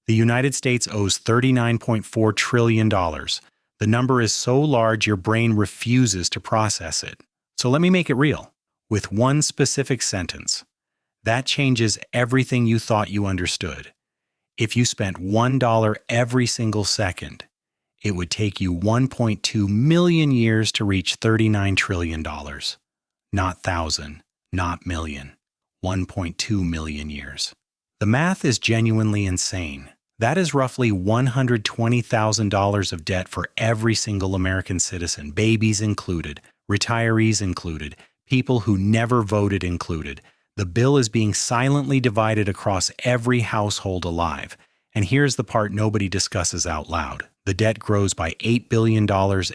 The United States owes $39.4 trillion. The number is so large your brain refuses to process it. So let me make it real, with one specific sentence. That changes everything you thought you understood. If you spent $1 every single second, it would take you 1.2 million years to reach $39 trillion. Not thousand, not million. 1.2 million years. The math is genuinely insane. That is roughly $120,000 of debt for every single American citizen, babies included, retirees included, people who never voted included. The bill is being silently divided across every household alive. And here's the part nobody discusses out loud. The debt grows by $8 billion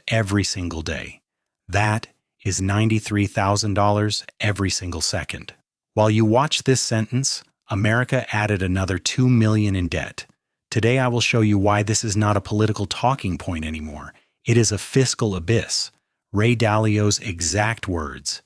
every single day. That is $93,000 every single second. While you watch this sentence, America added another $2 million in debt. Today I will show you why this is not a political talking point anymore. It is a fiscal abyss. Ray Dalio's exact words.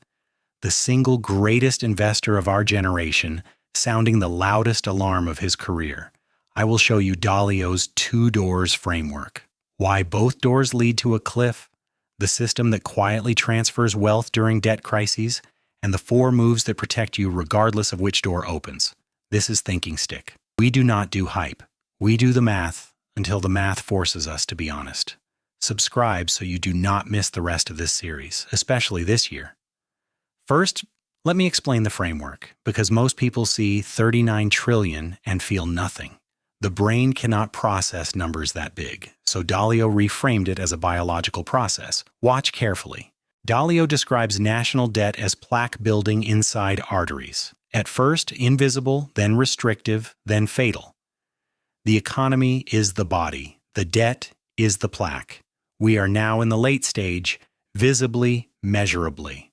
The single greatest investor of our generation, sounding the loudest alarm of his career. I will show you Dalio's two doors framework. Why both doors lead to a cliff, the system that quietly transfers wealth during debt crises, and the 4 moves that protect you regardless of which door opens. This is Thinking Stick. We do not do hype. We do the math until the math forces us to be honest. Subscribe so you do not miss the rest of this series, especially this year. First, let me explain the framework, because most people see 39 trillion and feel nothing. The brain cannot process numbers that big, so Dalio reframed it as a biological process. Watch carefully. Dalio describes national debt as plaque building inside arteries. At first, invisible, then restrictive, then fatal. The economy is the body. The debt is the plaque. We are now in the late stage, visibly, measurably.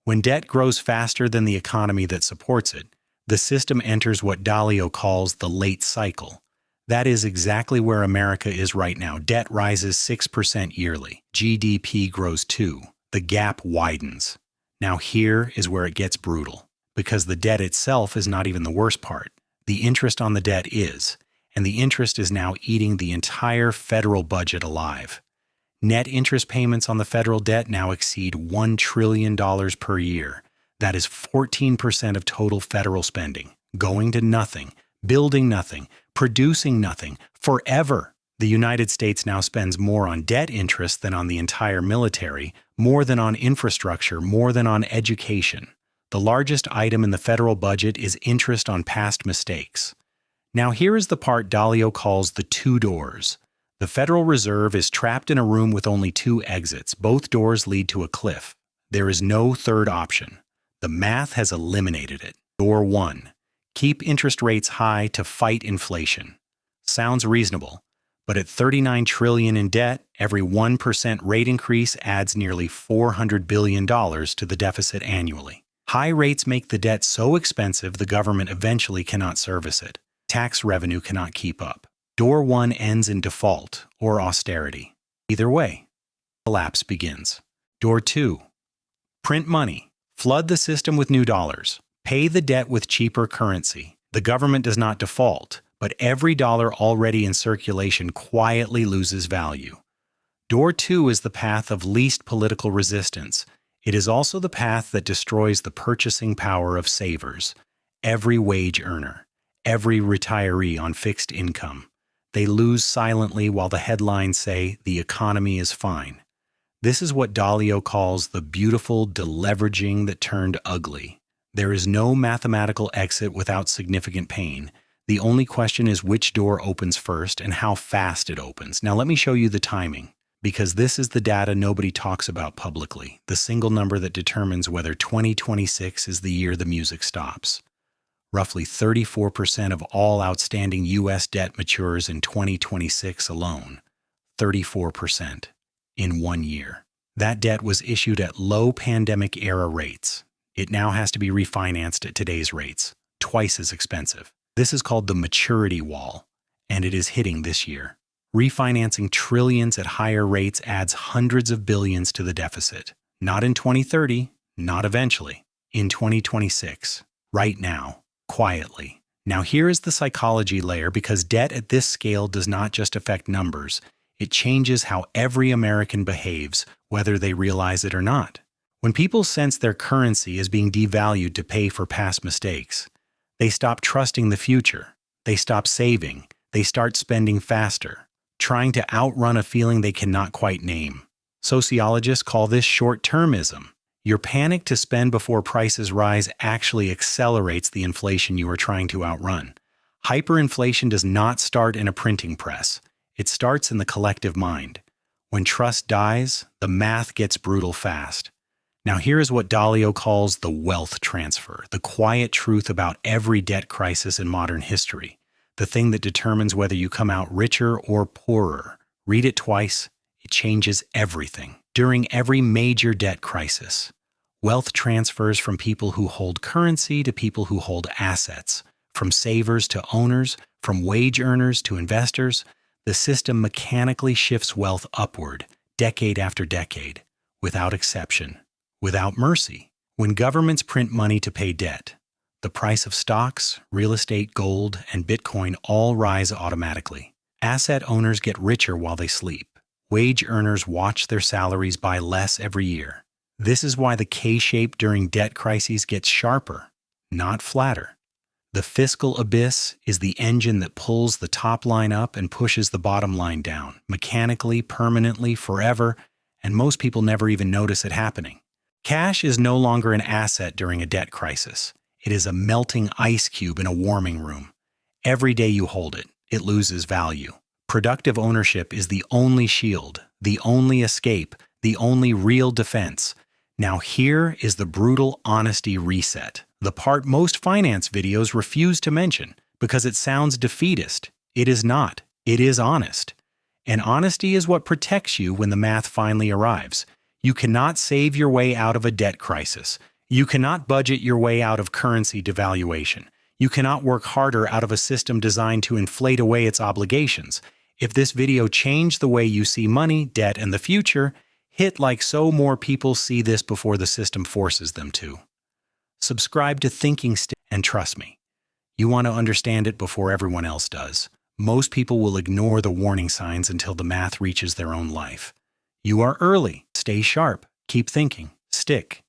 When debt grows faster than the economy that supports it, the system enters what Dalio calls the late cycle. That is exactly where America is right now. Debt rises 6% yearly. GDP grows 2%. The gap widens. Now here is where it gets brutal, because the debt itself is not even the worst part. The interest on the debt is, and the interest is now eating the entire federal budget alive. Net interest payments on the federal debt now exceed $1 trillion per year. That is 14% of total federal spending, going to nothing, building nothing, producing nothing, forever. The United States now spends more on debt interest than on the entire military, more than on infrastructure, more than on education. The largest item in the federal budget is interest on past mistakes. Now here is the part Dalio calls the 2 doors. The Federal Reserve is trapped in a room with only 2 exits. Both doors lead to a cliff. There is no third option. The math has eliminated it. Door 1. Keep interest rates high to fight inflation. Sounds reasonable, but at 39 trillion in debt, every 1% rate increase adds nearly $400 billion to the deficit annually. High rates make the debt so expensive the government eventually cannot service it. Tax revenue cannot keep up. Door 1 ends in default or austerity. Either way, collapse begins. Door 2. Print money. Flood the system with new dollars. Pay the debt with cheaper currency. The government does not default, but every dollar already in circulation quietly loses value. Door 2 is the path of least political resistance. It is also the path that destroys the purchasing power of savers, every wage earner, every retiree on fixed income. They lose silently while the headlines say the economy is fine. This is what Dalio calls the beautiful deleveraging that turned ugly. There is no mathematical exit without significant pain. The only question is which door opens first and how fast it opens. Now let me show you the timing, because this is the data nobody talks about publicly, the single number that determines whether 2026 is the year the music stops. Roughly 34% of all outstanding U.S. debt matures in 2026 alone. 34% in 1 year. That debt was issued at low pandemic-era rates. It now has to be refinanced at today's rates, twice as expensive. This is called the maturity wall, and it is hitting this year. Refinancing trillions at higher rates adds hundreds of billions to the deficit. Not in 2030, not eventually. In 2026. Right now. Quietly. Now here is the psychology layer, because debt at this scale does not just affect numbers, it changes how every American behaves, whether they realize it or not. When people sense their currency is being devalued to pay for past mistakes, they stop trusting the future, they stop saving, they start spending faster, trying to outrun a feeling they cannot quite name. Sociologists call this short-termism. Your panic to spend before prices rise actually accelerates the inflation you are trying to outrun. Hyperinflation does not start in a printing press. It starts in the collective mind. When trust dies, the math gets brutal fast. Now here is what Dalio calls the wealth transfer, the quiet truth about every debt crisis in modern history, the thing that determines whether you come out richer or poorer. Read it twice, it changes everything. During every major debt crisis, wealth transfers from people who hold currency to people who hold assets, from savers to owners, from wage earners to investors. The system mechanically shifts wealth upward, decade after decade, without exception, without mercy. When governments print money to pay debt, the price of stocks, real estate, gold, and Bitcoin all rise automatically. Asset owners get richer while they sleep. Wage earners watch their salaries buy less every year. This is why the K-shape during debt crises gets sharper, not flatter. The fiscal abyss is the engine that pulls the top line up and pushes the bottom line down, mechanically, permanently, forever, and most people never even notice it happening. Cash is no longer an asset during a debt crisis. It is a melting ice cube in a warming room. Every day you hold it, it loses value. Productive ownership is the only shield, the only escape, the only real defense. Now here is the brutal honesty reset, the part most finance videos refuse to mention because it sounds defeatist. It is not. It is honest. And honesty is what protects you when the math finally arrives. You cannot save your way out of a debt crisis. You cannot budget your way out of currency devaluation. You cannot work harder out of a system designed to inflate away its obligations. If this video changed the way you see money, debt, and the future, hit like so more people see this before the system forces them to. Subscribe to Thinking Stick, and trust me, you want to understand it before everyone else does. Most people will ignore the warning signs until the math reaches their own life. You are early. Stay sharp. Keep thinking. Stick.